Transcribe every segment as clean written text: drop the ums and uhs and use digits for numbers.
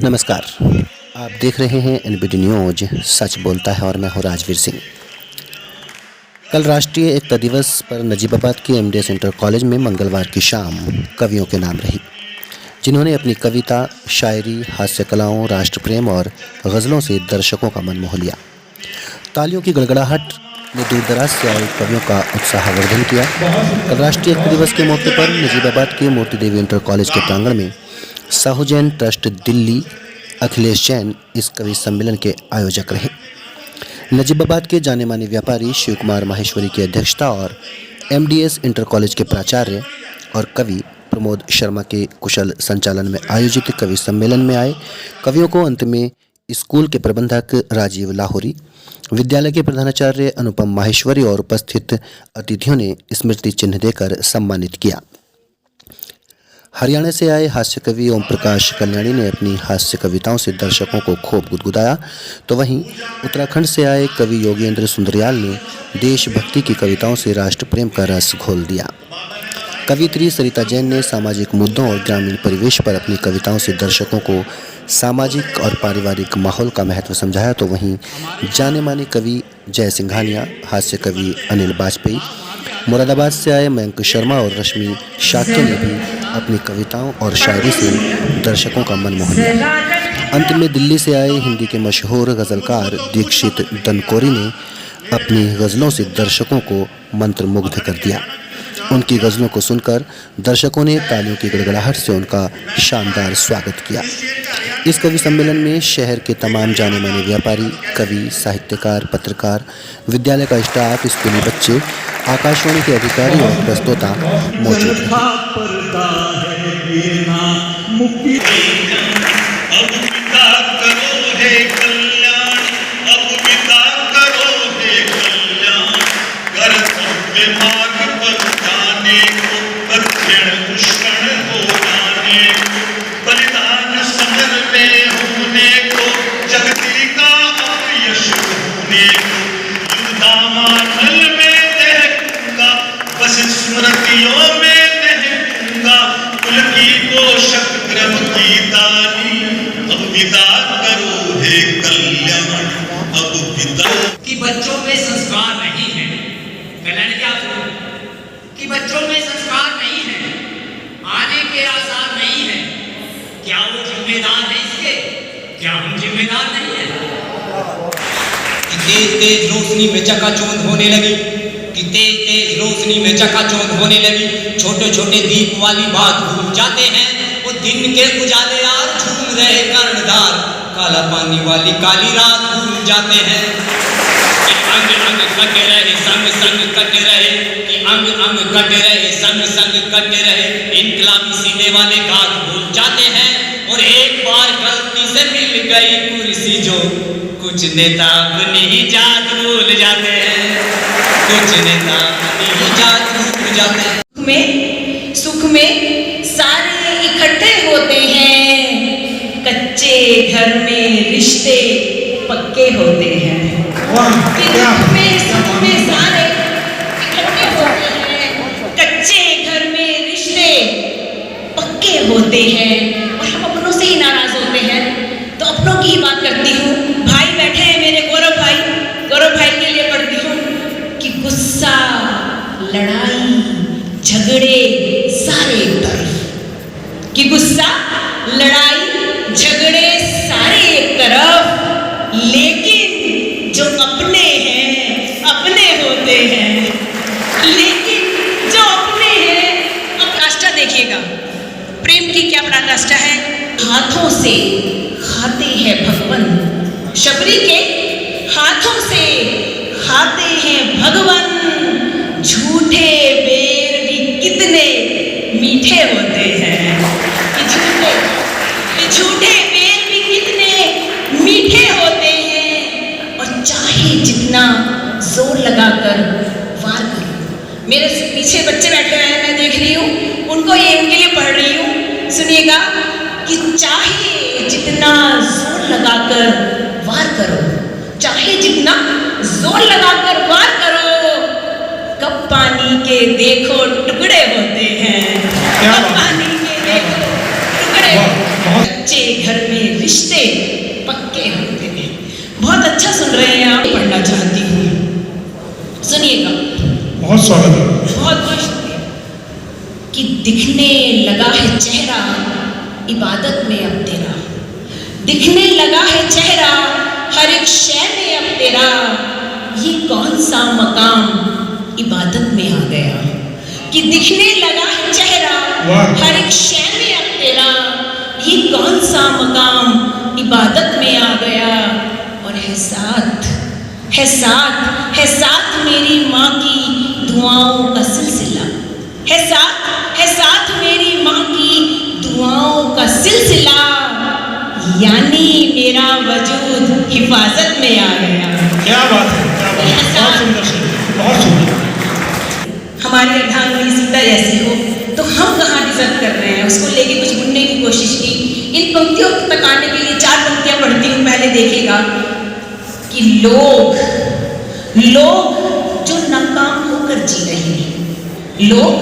नमस्कार। आप देख रहे हैं एनबीटी न्यूज सच बोलता है और मैं हूं राजवीर सिंह। कल राष्ट्रीय एकता दिवस पर नजीबाबाद के एमडीएस इंटर कॉलेज में मंगलवार की शाम कवियों के नाम रही, जिन्होंने अपनी कविता, शायरी, हास्य कलाओं, राष्ट्र प्रेम और गज़लों से दर्शकों का मन मोह लिया। तालियों की गड़गड़ाहट ने दूर दराज से आए कवियों का उत्साहवर्धन किया। कल राष्ट्रीय एकता दिवस के मौके पर नजीबाबाद के मूर्ति देवी इंटर कॉलेज के प्रांगण में साहू जैन ट्रस्ट दिल्ली, अखिलेश जैन इस कवि सम्मेलन के आयोजक रहे। नजीबाबाद के जाने माने व्यापारी शिव कुमार माहेश्वरी की अध्यक्षता और एमडीएस इंटर कॉलेज के प्राचार्य और कवि प्रमोद शर्मा के कुशल संचालन में आयोजित कवि सम्मेलन में आए कवियों को अंत में स्कूल के प्रबंधक राजीव लाहौरी, विद्यालय के प्रधानाचार्य अनुपम माहेश्वरी और उपस्थित अतिथियों ने स्मृति चिन्ह देकर सम्मानित किया। हरियाणा से आए हास्य कवि ओम प्रकाश कल्याणी ने अपनी हास्य कविताओं से दर्शकों को खूब गुदगुदाया, तो वहीं उत्तराखंड से आए कवि योगेंद्र सुंदरयाल ने देशभक्ति की कविताओं से राष्ट्र प्रेम का रस घोल दिया। कवियत्री सरिता जैन ने सामाजिक मुद्दों और ग्रामीण परिवेश पर अपनी कविताओं से दर्शकों को सामाजिक और पारिवारिक माहौल का महत्व समझाया, तो वहीं जाने माने कवि जय सिंघानिया, हास्य कवि अनिल वाजपेयी, मुरादाबाद से आए मयंक शर्मा और रश्मि शाक्य ने भी अपनी कविताओं और शायरी से दर्शकों का मन मोह लिया। अंत में दिल्ली से आए हिंदी के मशहूर गज़लकार दीक्षित दनकोरी ने अपनी गज़लों से दर्शकों को मंत्रमुग्ध कर दिया। उनकी गज़लों को सुनकर दर्शकों ने तालियों की गड़गड़ाहट से उनका शानदार स्वागत किया। इस कवि सम्मेलन में शहर के तमाम जाने माने व्यापारी, कवि, साहित्यकार, पत्रकार, विद्यालय का स्टाफ, स्कूली बच्चे, आकाशवाणी के अधिकारी और प्रस्तोता मौजूद कि बच्चों में संस्कार नहीं है। कल्याण क्या कि बच्चों में संस्कार नहीं है, आने के आसार नहीं है। क्या वो जिम्मेदार है इसके? क्या हम जिम्मेदार नहीं है? कि तेज तेज रोशनी में चकाचौंध होने लगी, कि तेज तेज रोशनी में चकाचौंध होने लगी। छोटे छोटे दीप वाली बात भूल जाते हैं, वो दिन के उजाले यार झूम रहे कर्णधार, काला पानी वाली काली रात भूल जाते हैं। कि अंग अंग कटे रहे संग संग कटे रहे, कि अंग अंग कटे रहे संग संग कटे रहे। इनकलाबी सीने वाले घात भूल जाते हैं, और एक बार गलती से मिल गई कुर्सी जो कुछ नेता अपनी ही जात भूल जाते हैं, कुछ नेता अपनी ही जात भूल जाते हैं। सुख में सारे इकट्ठे होते हैं, कच्चे घर में रिश्ते पक्के होते हैं। दुख में सुख में सारे इकट्ठे होते हैं, कच्चे घर में रिश्ते पक्के होते हैं। और हम अपनों से ही नाराज होते हैं, तो अपनों की ही बात करती हूँ। भाई बैठे हैं मेरे गौरव भाई के लिए पढ़ती हूँ कि गुस्सा, लड़ाई, झगड़े सारे एक तरफ, कि गुस्सा, लड़ाई, झगड़े सारे एक तरफ, लेकिन जो अपने हैं अपने होते हैं, लेकिन जो अपने हैं। अब काष्ठा देखिएगा, प्रेम की क्या पराकाष्ठा है। हाथों से खाते हैं भगवान, शबरी के हाथों से खाते हैं भगवान। झूठे बेर भी कितने मीठे होते हैं, झूठे बेर भी कितने मीठे होते हैं। और चाहे जितना जोर लगाकर वार करो। मेरे पीछे बच्चे बैठे हुए हैं, मैं देख रही हूँ, उनको उनके लिए पढ़ रही हूँ। सुनिएगा कि चाहे जितना जोर लगाकर वार करो, चाहे जितना जोर लगाकर वार करो, कब पानी के देखो टुकड़े होते हैं, कब पानी के देखो टुकड़े। कच्चे घर में रिश्ते पक्के होते हैं। बहुत अच्छा सुन रहे हैं आप, पढ़ना चाहती हूँ, सुनिएगा। बहुत स्वागत है। बहुत बहुत शुक्रिया। कि दिखने लगा है चेहरा इबादत में अब तेरा, दिखने लगा है चेहरा हर एक शय में अब तेरा, ये कौन सा मकाम इबादत में आ गया। कि दिखने लगा है चेहरा हर एक शय में अब तेरा, ये कौन सा मकाम इबादत में आ गया। और है साथ, है साथ, है साथ मेरी माँ की दुआओं का सिलसिला, है साथ मेरी माँ की दुआओं का सिलसिला, यानी मेरा वजूद हिफाजत में आ गया। क्या बात है, क्या बात है, बहुत सुंदर शेर, बहुत सुंदर। हमारी अर्धांगिनी सीता जैसी हो तो हम कहाँ डिजर्व कर रहे हैं, उसको लेके कुछ बुनने की कोशिश की। इन पंक्तियों तक आने के लिए 4 पंक्तियां पढ़ती हूँ। पहले देखिएगा कि लोग जो नाकाम होकर जी रहे हैं, लोग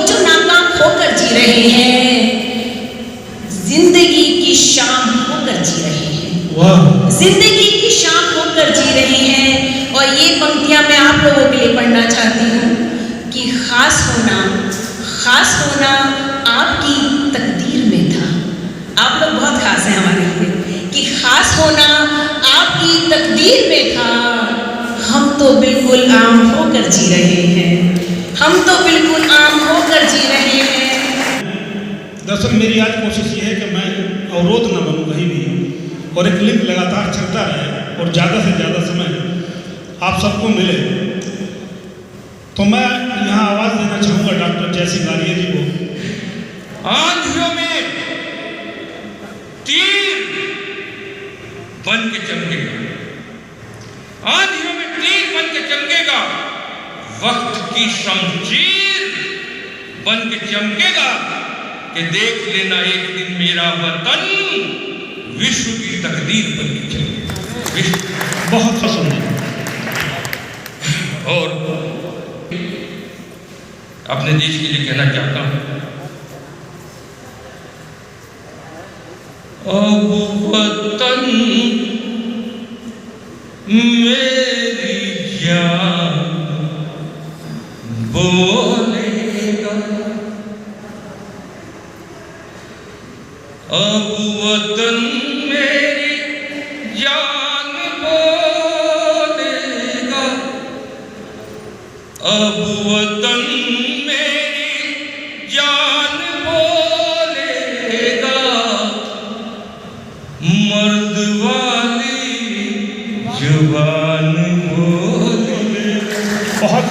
जो नाकाम होकर जी रहे हैं, जिंदगी की शाम होकर जी रहे हैं, जिंदगी की शाम होकर जी रहे हैं। और ये पंक्तियां मैं आप लोगों के लिए पढ़ना चाहती हूँ कि खास होना आपकी तकदीर में था। आप लोग बहुत खास हैं हमारे लिए। कि खास होना आपकी तकदीर में था, हम तो बिल्कुल आम होकर जी रहे हैं, हम तो बिल्कुल आम होकर जी रहे हैं। दरअसल मेरी आज कोशिश ये है कि मैं अवरोध न बनूं कहीं भी, और एक लिंक लगातार चलता रहे और ज़्यादा से ज़्यादा समय आप सबको मिले। तो मैं यहाँ आवाज़ देना चाहूँगा डॉक्टर जयसिंह आर्य जी को। आंधियों में तीर बन के चमकेगा, आंधियों में तीर बन के चमकेगा, वक्त की शमशीर बन के चमकेगा, कि देख लेना एक दिन मेरा वतन विश्व की तकदीर बन के चमकेगा। बहुत पसंद है। और अपने देश के लिए कहना चाहता हूं, अब वतन मेरी जान बोलेगा, अब वतन मेरी जान बोलेगा, अब वतन मेरी जान बोलेगा, मर्द वाली जुबान बोलेगा। बहुत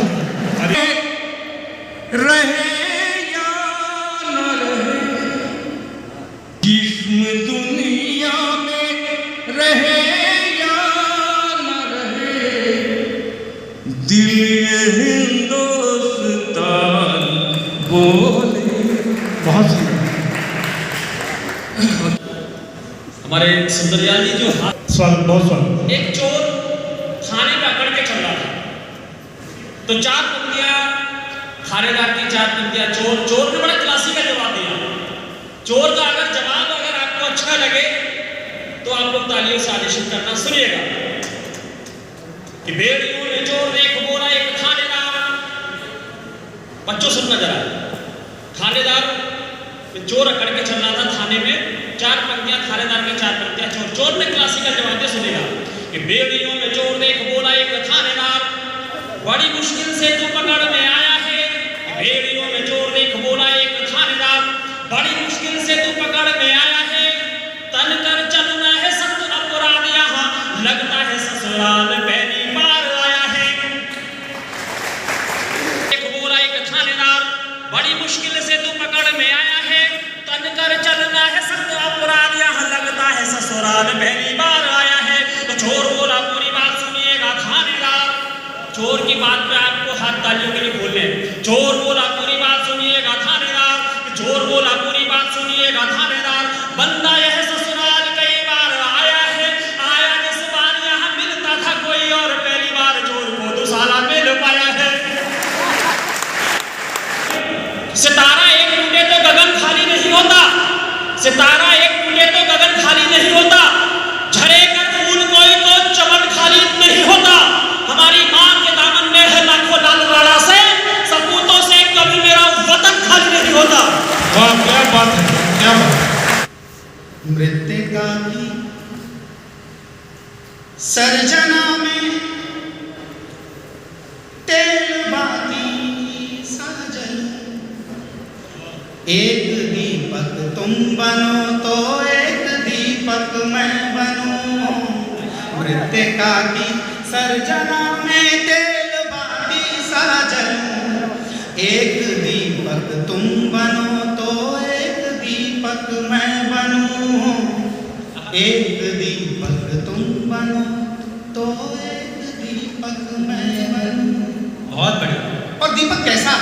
अरे रहे या न रहे, जिस्म दुनिया में रहे या न रहे, दिल ये हिंदुस्तान बोले। बहुत सुंदर। हमारे सुंदरयाल जी जो स्वागत, बहुत स्वागत। एक चोर थाने में अकड़ के चल रहा था, तो 4 पंक्तियां थानेदार की, 4 पंक्तियां चोर ने बड़ा क्लासी का जवाब दिया। चोर का अगर जवाब आपको अच्छा लगे तो आप लोग तालियों से आदेशित करना। सुनिएगा कि बेड़ियों ने चोर देख बोला एक थानेदार। बच्चों सुनना जरा, थानेदार चोर अकड़ के चल रहा था थाने में, 4 पंक्तियां थानेदार की, 4 पंक्तियां चोर ने क्लासिकल जवाब दिया। सुनेगा कि बेड़ियों में चोर देख बोला एक थानेदार, बड़ी मुश्किल से तू पकड़ में आया है। बेड़ियों में चोर देख बोला एक थानेदार, बड़ी मुश्किल से तू पकड़ में आया है। तन कर चलना है सख्त अपराध, यहाँ लगता है ससुराल पहली बार आया है। देख बोला एक थानेदार, बड़ी मुश्किल से तू पकड़ में आया है। तन कर चलना है सख्त अपराध, यहाँ लगता है ससुराल पहली बार आया है। तो चोर बोला पूरी बात सुनिएगा थानेदार। चोर की बात पे आपको हाथ तालियों के लिए बोलने। चोर बोला पूरी बात सुनिएगा थानेदार, चोर बोला पूरी बात सुनिएगा थानेदार। बंदा यह ससुराल कई बार आया है, आया जिस बार यहाँ मिलता था कोई और, पहली बार चोर को दुसाला मिल पाया है। सितारा एक टूटे तो गगन खाली नहीं होता, सितारा एक टूटे तो गगन खाली नहीं होता, झड़ेकर फूल कोई तो चमन खाली नहीं होता। हमारी माँ के दामन में है लाखों लाल लाला से, सपूतों से कभी मेरा वतन खाली नहीं होता। वाह क्या बात है, क्या बात। मृतिका की सर्जना में तेल बाती साजन, एक दीपक तुम बनो तो एक दीपक मैं बनूं। मृतिका की सर्जना में तेल बाती साजन, एक दीपक तुम बनो तो एक दीपक मैं बनूं। एक दीपक तुम बनो तो एक दीपक मैं बनूं। बहुत बढ़िया। और दीपक कैसा?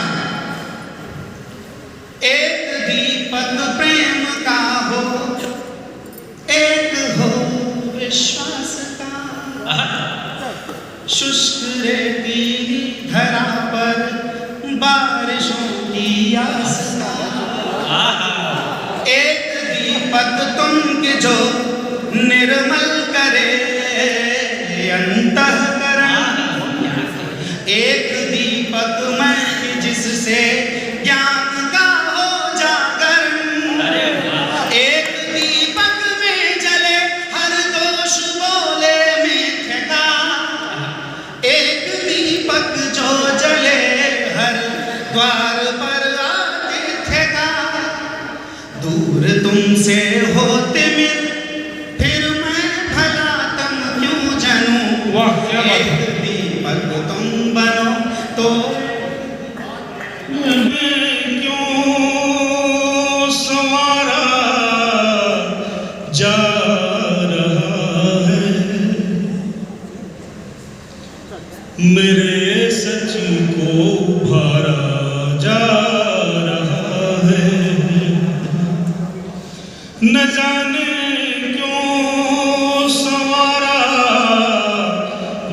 एक दीपक प्रेम का हो, एक हो विश्वास का। शुष्क रेतीली धरा पर बारिशों की आस का। एक दीपक तुम के जो निर्मल करे अंतःकरण। एक दीपक मैं जिससे ज्ञान का हो जागरण। एक दीपक में जले हर दोष बोले मिथ्या का। एक दीपक जो जले हर द्वार पर आतिथ्य का। दूर तुमसे होते मिल फिर मैं भला तुम क्यों जानूं। वाह क्या बात है। एक दीपक तुम बनो तो क्यों संवारा जा रहा है, मेरे सच को उभारा जा रहा है। न जाने क्यों संवारा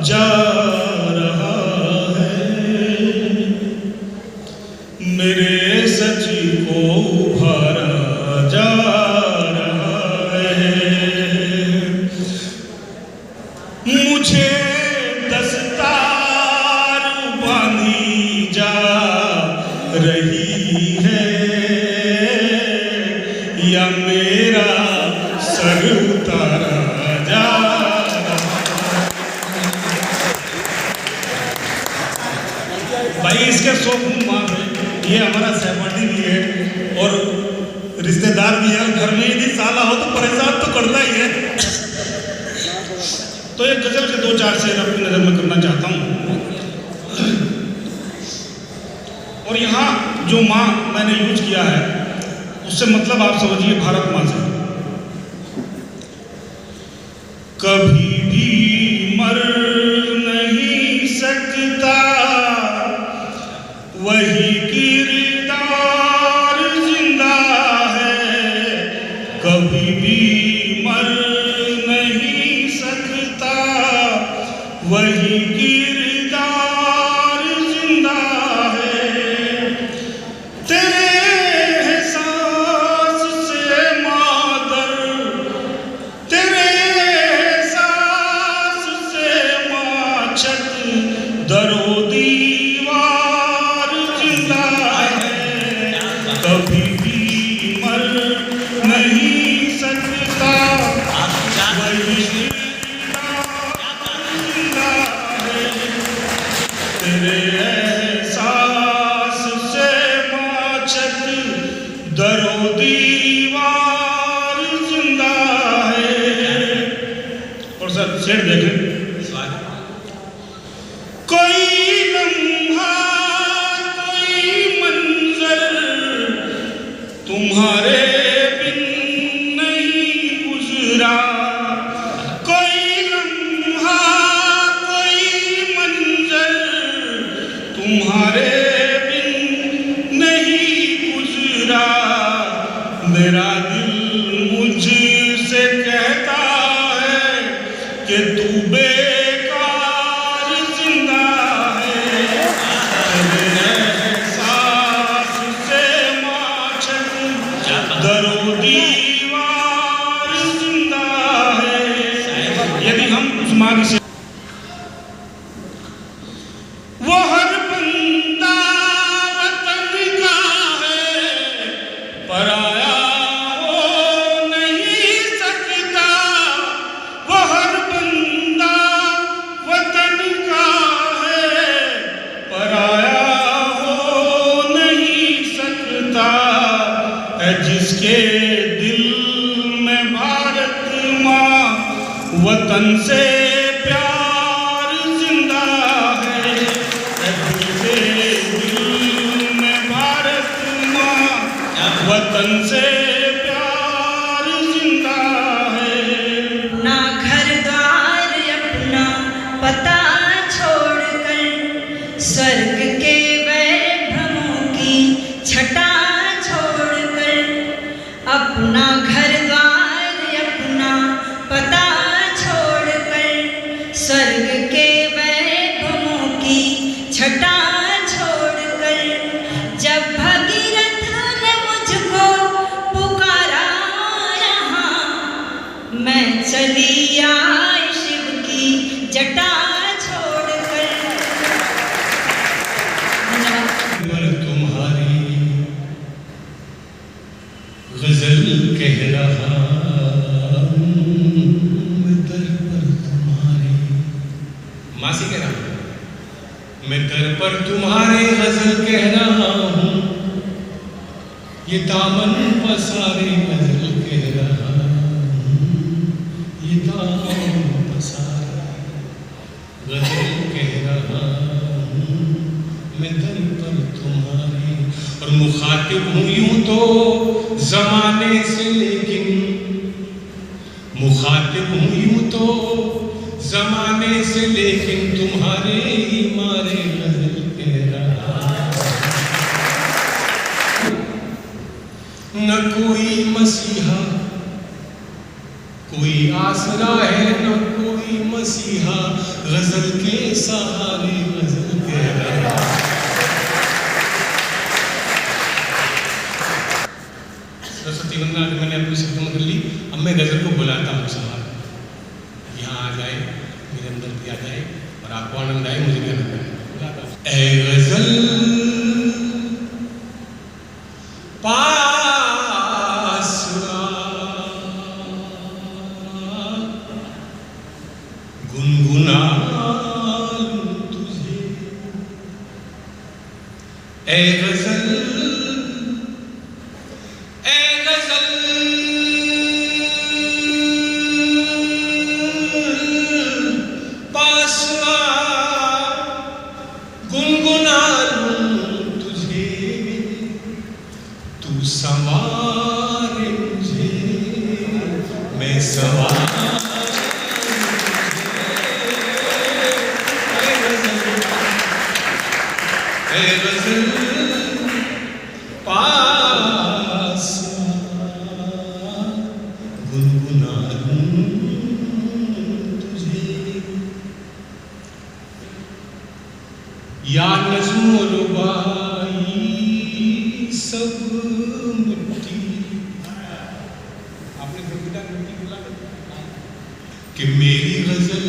जा रहा है, मेरे सच को उभारा जा रहा है। मुझे दस्तार बांधी जा रही है, या मेरा सर उतारा जा रहा है। भाई इसके सौ खून मार रहे। ये हमारा सहपाठी भी है और रिश्तेदार भी है। घर में यदि साला हो तो परेशान तो करता ही है। तो एक गजल के 2-4 शेर अपनी नजर में करना चाहता हूँ। और यहाँ जो माँ मैंने यूज किया है उससे मतलब आप समझिए भारत माँ से। कभी भी मर नहीं सकता वही किरदार जिंदा है। कभी भी मर नहीं सकता वही किरदार जिंदा है। तेरे एहसास से मादर, तेरे एहसास से माछत दरो दीवार जिंदा है। कभी भी मर नहीं सकता वही जिंदा है। तेरे एहसास से माछत दरो दीवार जिंदा है। और सर शेर देखें। कोई लम्हा कोई मंजर तुम्हारे बिन नहीं गुजरा। कोई लम्हा कोई मंजर तुम्हारे बिन नहीं गुजरा। मेरा दिल मुझसे कहता है कि तू वतन से प्यार जिंदा है, दिल से दिल में भारत माँ, वतन से प्यार जिंदा है। ना घर द्वार अपना पता छोड़कर, स्वर्ग के वैभवों की छटा छोड़कर, अपना घर द्वार अपना पता छोड़कर, स्वर्ग के वैभवों की छटा छोड़कर, जब भगीरथ ने मुझको पुकारा यहाँ, मैं चली आई शिव की जटा छोड़कर। पर तुम्हारी गजल कह रहा हूं, मैं दर पर तुम्हारे, मासी कह रहा हूं, मैं दर पर तुम्हारे गजल कह रहा हूं, ये दामन पसारे गजल कह रहा हूं, ये दामन पसारे गजल कह रहा हूं, मैं दर पर तुम्हारे। और मुखातिब हूँ यूं तो जमाने से, लेकिन मुखातिब हूँ यूं तो जमाने से, लेकिन तुम्हारे ही मारे गजल कह रहा। न कोई मसीहा कोई आसरा है, न कोई मसीहा गजल के सहारे गजल कह रहा। सरस्वती वंदना मैंने अपनी शब्द में कर ली, अब मैं गजल को बुलाता हूँ साहब, यहाँ आ जाए, मेरे अंदर भी आ जाए और आपको आनंद आए, मुझे भी आनंद आए। ऐ गजल पास गुनगुना तुझे, ऐ गजल गुनगुना लूं तुझे, तू संवारे मुझे, मैं संवारे गजल पास गुनगुना लूं तुझे, या नज़्म रुबाई सब मिट्टी। आपने गुनगुना मिट्टी बोला कि मेरी गजल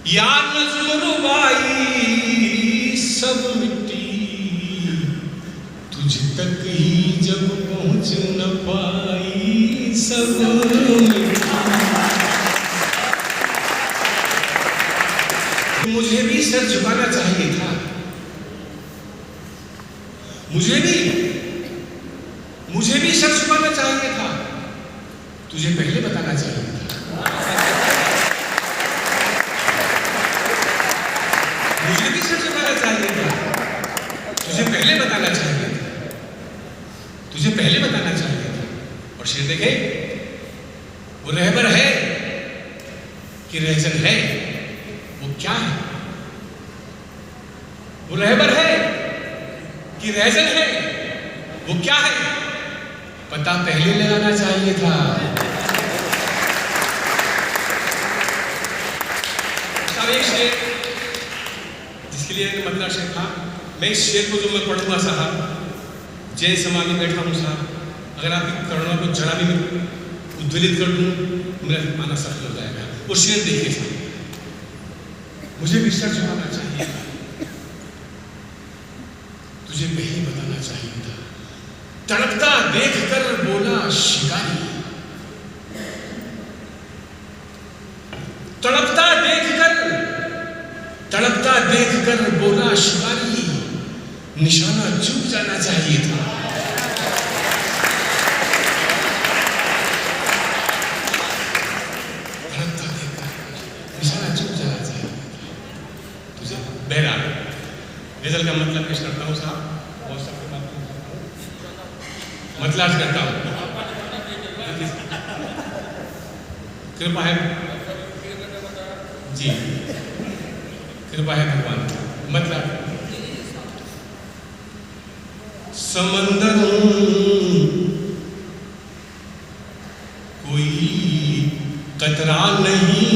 या नज़्म रुबाई सब मिट्टी, तुझ तक ही जब पहुँच न पाई सब मिट्टी। मुझे भी सर झुकाना चाहिए था, मुझे भी सर झुकाना चाहिए था, तुझे पहले बताना चाहिए था। मुझे भी सर झुकाना चाहिए था, तुझे पहले बताना चाहिए था, तुझे पहले बताना चाहिए था। और शेर देखे, वो रहबर है कि रहजन है, वो क्या है? वो रहबर है कि रहजन है, वो क्या है? पता पहले लगाना चाहिए था। एक शेर जिसके लिए मतलब शेर था, मैं इस शेर को जो मैं पढ़ूंगा साहब, जैन समाज में बैठा हूँ साहब, अगर आपकी करुणा को जरा भी मैं उद्वेलित कर दूँ, मेरा माना सफल हो जाएगा। वो शेर देखिए साहब, मुझे भी सर झुकाना चाहिए था, तुझे पहले बताना चाहिए था। तड़पता देखकर बोला शिकारी, तड़पता देखकर बोला शिकारी, निशाना चूक जाना चाहिए था। गजल का मतलब पेश करता हूँ साहब, बहुत सबके बात मतलब करता हूँ। कृपा है जी, कृपा है भगवान। मतलब समंदर कोई कतरा नहीं,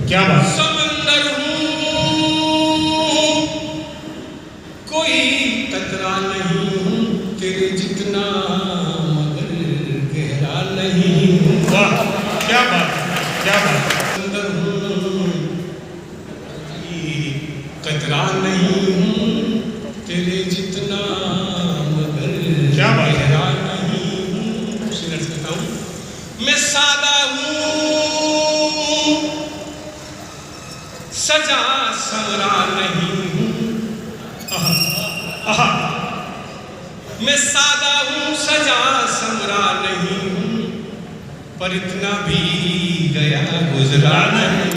क्या बात। समंदर हूँ कोई कतरा नहीं, तेरे जितना मगर गहरा नहीं। वाह, क्या बात, क्या बात। समंदर हूँ कतरा नहीं, तेरे जितना मगर क्या बात है। गहरा नहीं। संघर्ष करता हूँ। मैं सादा हूँ सजा समरा नहीं हूँ, मैं सादा हूँ सजा समरा नहीं हूँ, पर इतना भी गया गुजरा नहीं।